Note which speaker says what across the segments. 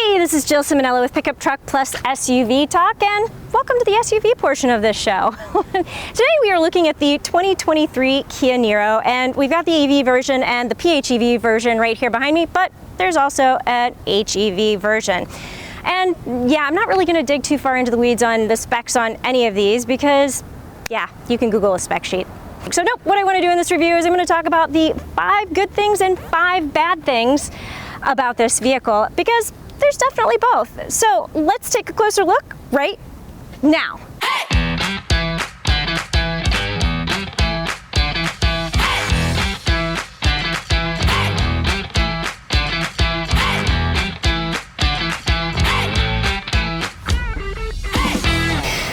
Speaker 1: Hey, this is Jill Ciminillos with Pickup Truck Plus SUV Talk, and welcome to the SUV portion of this show. Today we are looking at the 2023 Kia Niro, and we've got the EV version and the PHEV version right here behind me, but there's also an HEV version. And yeah, I'm not really going to dig too far into the weeds on the specs on any of these because, yeah, you can Google a spec sheet. So nope, what I want to do in this review is I'm going to talk about the 5 good things and 5 bad things about this vehicle, because there's definitely both. So let's take a closer look right now.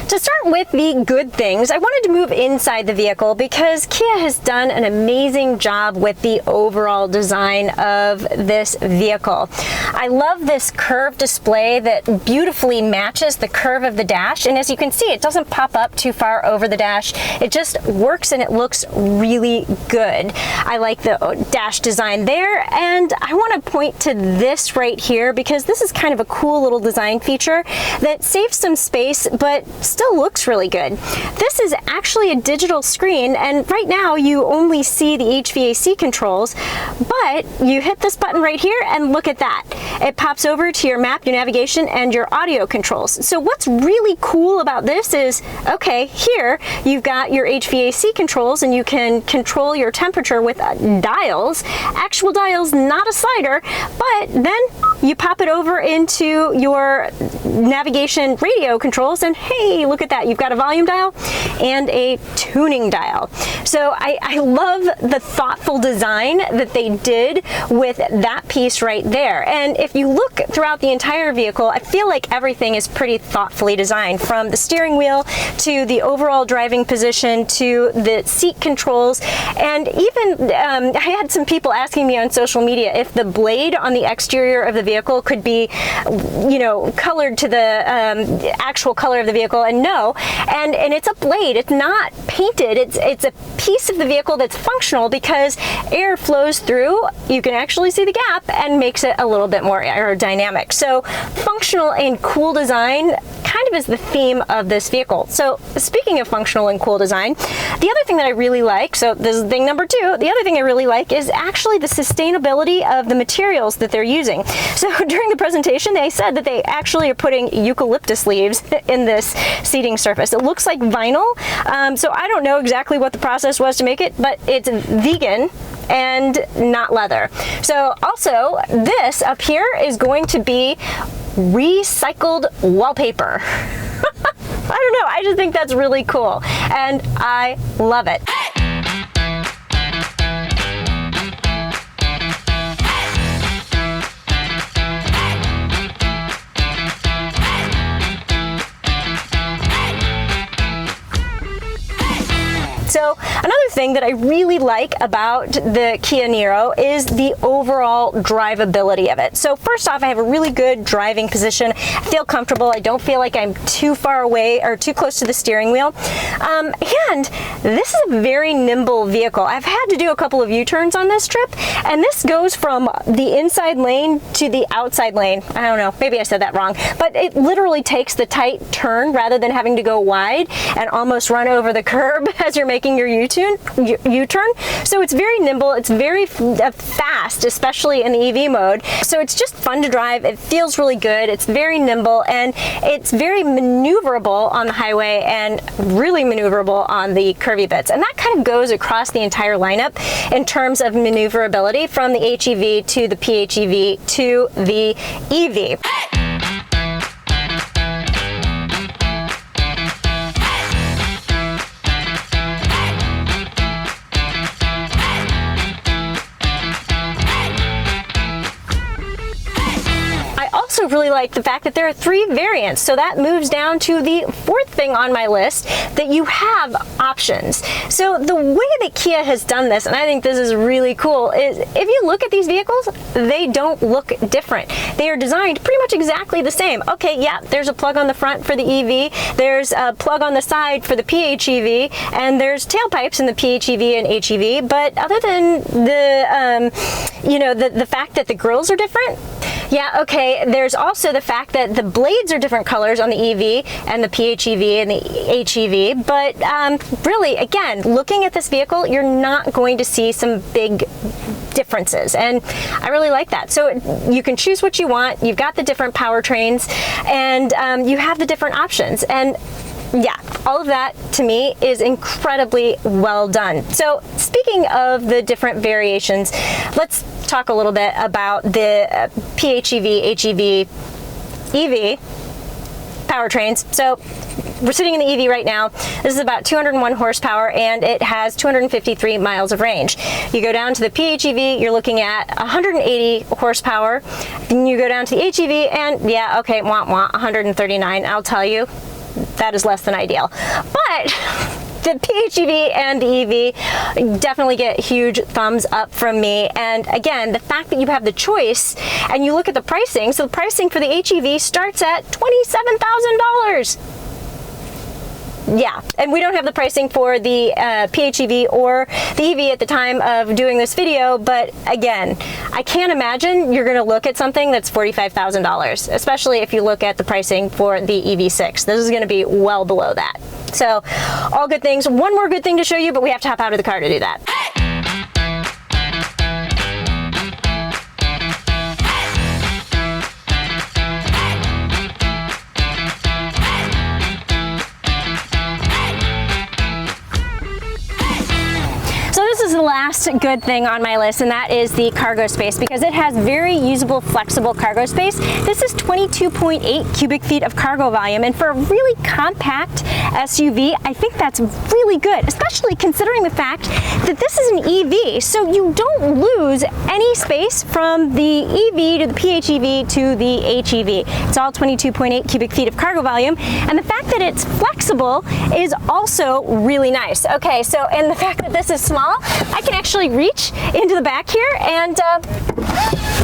Speaker 1: To start with the good things, I wanted to move inside the vehicle because Kia has done an amazing job with the overall design of this vehicle. I love this curved display that beautifully matches the curve of the dash, and as you can see, it doesn't pop up too far over the dash. It just works and it looks really good. I like the dash design there, and I want to point to this right here because this is kind of a cool little design feature that saves some space but still looks really good. This is actually a digital screen, and right now you only see the HVAC controls, but you hit this button right here and look at that. It pops over to your map, your navigation, and your audio controls. So what's really cool about this is, okay, here you've got your HVAC controls and you can control your temperature with dials, actual dials, not a slider, but then you pop it over into your navigation radio controls and hey, look at that, you've got a volume dial and a tuning dial. So I love the thoughtful design that they did with that piece right there. And if you look throughout the entire vehicle, I feel like everything is pretty thoughtfully designed, from the steering wheel to the overall driving position to the seat controls. And even I had some people asking me on social media if the blade on the exterior of the vehicle could be, you know, colored to the actual color of the vehicle, and no, and it's a blade, it's not painted, it's a piece of the vehicle that's functional because air flows through, you can actually see the gap, and makes it a little bit more aerodynamic. So functional and cool design kind of is the theme of this vehicle. So speaking of functional and cool design, the other thing that I really like, so this is thing number 2, the other thing I really like is actually the sustainability of the materials that they're using. So during the presentation, they said that they actually are putting eucalyptus leaves in this seating surface. It looks like vinyl, so I don't know exactly what the process was to make it, but it's vegan and not leather. So also, this up here is going to be recycled wallpaper. I don't know, I just think that's really cool, and I love it. So another thing that I really like about the Kia Niro is the overall drivability of it. So first off, I have a really good driving position. I feel comfortable. I don't feel like I'm too far away or too close to the steering wheel. And this is a very nimble vehicle. I've had to do a couple of U-turns on this trip, and this goes from the inside lane to the outside lane. I don't know, maybe I said that wrong, but it literally takes the tight turn rather than having to go wide and almost run over the curb as you're making your U-turn. So it's very nimble, it's very fast, especially in the EV mode. So it's just fun to drive, it feels really good, it's very nimble, and it's very maneuverable on the highway and really maneuverable on the curvy bits. And that kind of goes across the entire lineup in terms of maneuverability, from the HEV to the PHEV to the EV. Really like the fact that there are 3 variants, so that moves down to the 4th thing on my list, that you have options. So the way that Kia has done this, and I think this is really cool, is if you look at these vehicles, they don't look different. They are designed pretty much exactly the same. Okay, yeah, there's a plug on the front for the EV, there's a plug on the side for the PHEV, and there's tailpipes in the PHEV and HEV, but other than the, you know, the fact that the grills are different, Yeah, okay, there's also the fact that the blades are different colors on the EV and the PHEV and the HEV, but really, again, looking at this vehicle, you're not going to see some big differences, and I really like that. So you can choose what you want, you've got the different powertrains, and you have the different options, and yeah, all of that to me is incredibly well done. So speaking of the different variations, let's talk a little bit about the PHEV, HEV, EV powertrains. So we're sitting in the EV right now. This is about 201 horsepower and it has 253 miles of range. You go down to the PHEV, you're looking at 180 horsepower. Then you go down to the HEV and yeah, okay, 139. I'll tell you, that is less than ideal. But the PHEV and the EV definitely get huge thumbs up from me. And again, the fact that you have the choice and you look at the pricing, so the pricing for the HEV starts at $27,000. Yeah, and we don't have the pricing for the PHEV or the EV at the time of doing this video, but again, I can't imagine you're going to look at something that's $45,000, especially if you look at the pricing for the EV6. This is going to be well below that. So, all good things. One more good thing to show you, but we have to hop out of the car to do that. This is the last good thing on my list, and that is the cargo space, because it has very usable, flexible cargo space. This is 22.8 cubic feet of cargo volume, and for a really compact SUV, I think that's really good, especially considering the fact that this is an EV, so you don't lose any space from the EV to the PHEV to the HEV. It's all 22.8 cubic feet of cargo volume, and the fact that it's flexible is also really nice. Okay, so, and the fact that this is small, I can actually reach into the back here and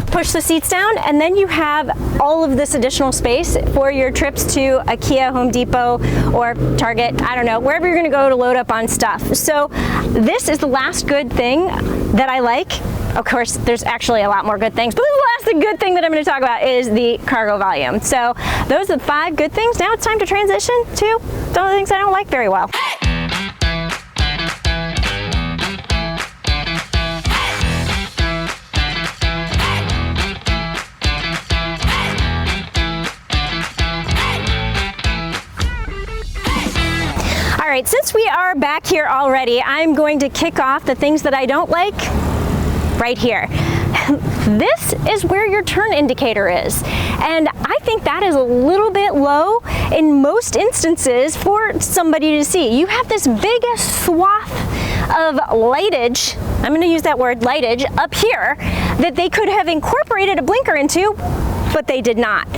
Speaker 1: push the seats down, and then you have all of this additional space for your trips to a Kia, Home Depot, or Target, I don't know, wherever you're gonna go to load up on stuff. So this is the last good thing that I like. Of course, there's actually a lot more good things, but the last good thing that I'm going to talk about is the cargo volume. So those are the 5 good things. Now it's time to transition to some of the things I don't like very well. All right, since we are back here already, I'm going to kick off the things that I don't like right here. This is where your turn indicator is. And I think that is a little bit low in most instances for somebody to see. You have this big swath of lightage, I'm going to use that word, lightage, up here that they could have incorporated a blinker into, but they did not.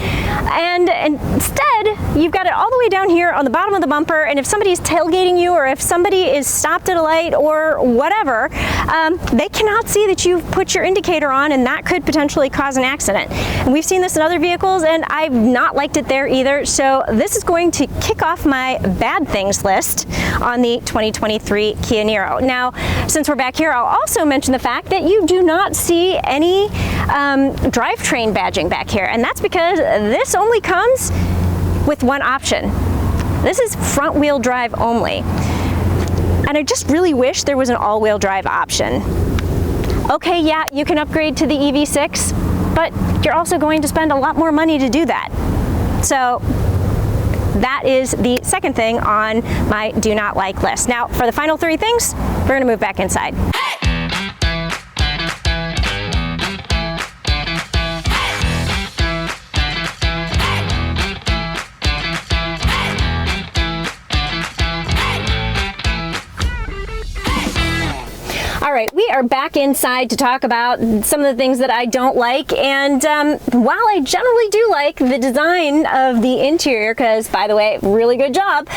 Speaker 1: And instead, you've got it all the way down here on the bottom of the bumper, and if somebody's tailgating you or if somebody is stopped at a light or whatever, they cannot see that you've put your indicator on, and that could potentially cause an accident. And we've seen this in other vehicles, and I've not liked it there either, so this is going to kick off my bad things list on the 2023 Kia Niro. Now, since we're back here, I'll also mention the fact that you do not see any drivetrain badging back here, and that's because this only comes with one option. This is front wheel drive only. And I just really wish there was an all-wheel drive option. Okay, yeah, you can upgrade to the EV6, but you're also going to spend a lot more money to do that. So that is the second thing on my do not like list. Now, for the final 3 things, we're gonna move back inside. All right, we are back inside to talk about some of the things that I don't like, and while I generally do like the design of the interior, because by the way, really good job,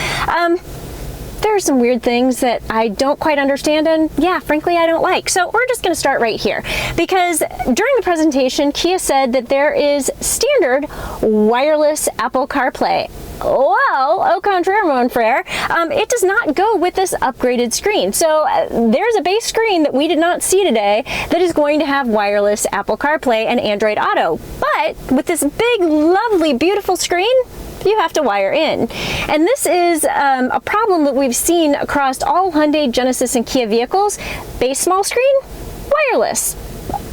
Speaker 1: there are some weird things that I don't quite understand, and yeah, frankly, I don't like. So we're just gonna start right here, because during the presentation, Kia said that there is standard wireless Apple CarPlay. Well, au contraire, mon frere, it does not go with this upgraded screen. So there's a base screen that we did not see today that is going to have wireless Apple CarPlay and Android Auto. But with this big, lovely, beautiful screen, you have to wire in. And this is a problem that we've seen across all Hyundai, Genesis, and Kia vehicles. Base small screen, wireless.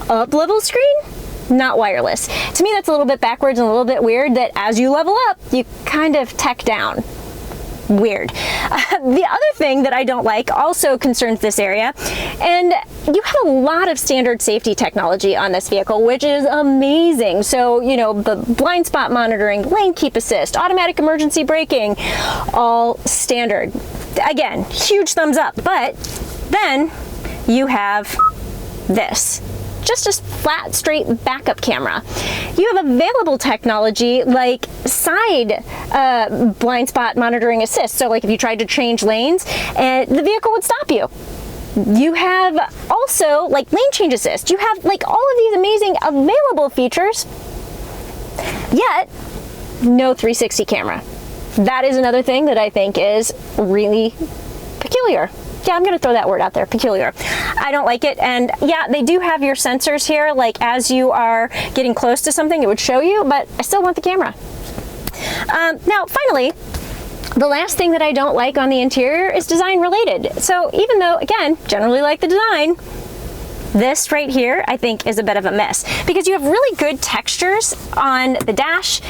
Speaker 1: Up level screen, not wireless. To me, that's a little bit backwards and a little bit weird that as you level up, you kind of tech down. Weird. The other thing that I don't like also concerns this area, and you have a lot of standard safety technology on this vehicle, which is amazing. So, you know, the blind spot monitoring, lane keep assist, automatic emergency braking, all standard. Again, huge thumbs up, but then you have this. Just a flat, straight backup camera. You have available technology like side blind spot monitoring assist. So like if you tried to change lanes, the vehicle would stop you. You have also like lane change assist. You have like all of these amazing available features, yet no 360 camera. That is another thing that I think is really peculiar. Yeah, I'm gonna throw that word out there, peculiar. I don't like it, and yeah, they do have your sensors here, like as you are getting close to something, it would show you, but I still want the camera. Now, finally, the last thing that I don't like on the interior is design related. So even though, again, generally like the design, this right here, I think, is a bit of a mess because you have really good textures on the dash.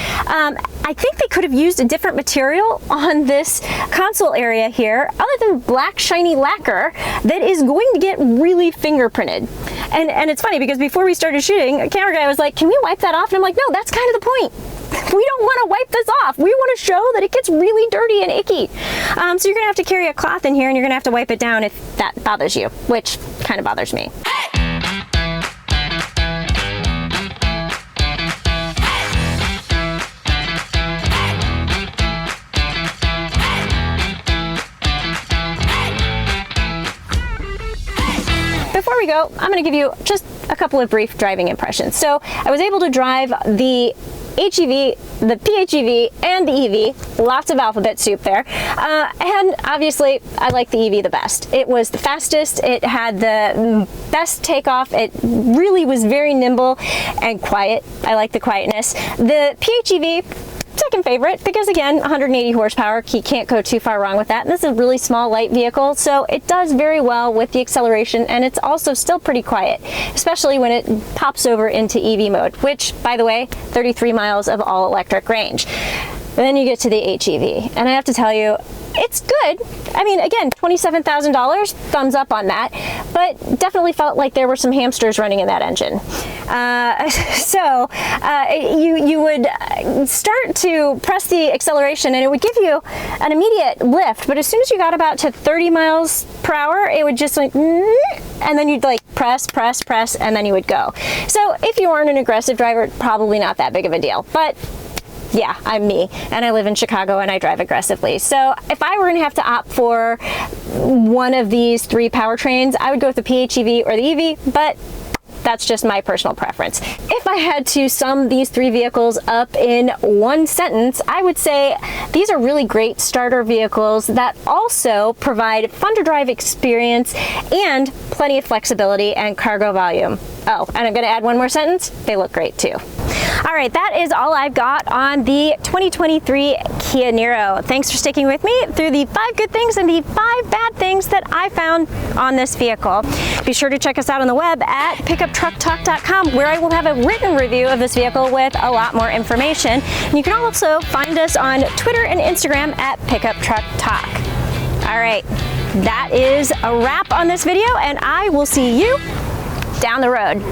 Speaker 1: I think they could have used a different material on this console area here other than black shiny lacquer that is going to get really fingerprinted. And it's funny because before we started shooting, a camera guy was like, can we wipe that off? And I'm like, no, that's kind of the point. We don't want to wipe this off. We want to show that it gets really dirty and icky. So you're going to have to carry a cloth in here and you're going to have to wipe it down if that bothers you, which kind of bothers me. Before we go, I'm going to give you just a couple of brief driving impressions. So I was able to drive the HEV, the PHEV, and the EV. Lots of alphabet soup there. And obviously, I like the EV the best. It was the fastest. It had the best takeoff. It really was very nimble and quiet. I like the quietness. The PHEV, second favorite, because again, 180 horsepower, you can't go too far wrong with that. And this is a really small, light vehicle, so it does very well with the acceleration, and it's also still pretty quiet, especially when it pops over into EV mode, which, by the way, 33 miles of all-electric range. And then you get to the HEV, and I have to tell you, it's good. I mean, again, $27,000, thumbs up on that, but definitely felt like there were some hamsters running in that engine. You would start to press the acceleration and it would give you an immediate lift, but as soon as you got about to 30 miles per hour, it would just like, and then you'd like press, and then you would go. So if you aren't an aggressive driver, probably not that big of a deal, but yeah, I'm me, and I live in Chicago and I drive aggressively. So if I were gonna have to opt for one of these three powertrains, I would go with the PHEV or the EV, but that's just my personal preference. If I had to sum these three vehicles up in one sentence, I would say these are really great starter vehicles that also provide fun to drive experience and plenty of flexibility and cargo volume. Oh, and I'm gonna add one more sentence, they look great too. All right, that is all I've got on the 2023 Kia Niro. Thanks for sticking with me through the 5 good things and the 5 bad things that I found on this vehicle. Be sure to check us out on the web at pickuptrucktalk.com, where I will have a written review of this vehicle with a lot more information. And you can also find us on Twitter and Instagram at pickuptrucktalk. All right, that is a wrap on this video, and I will see you down the road.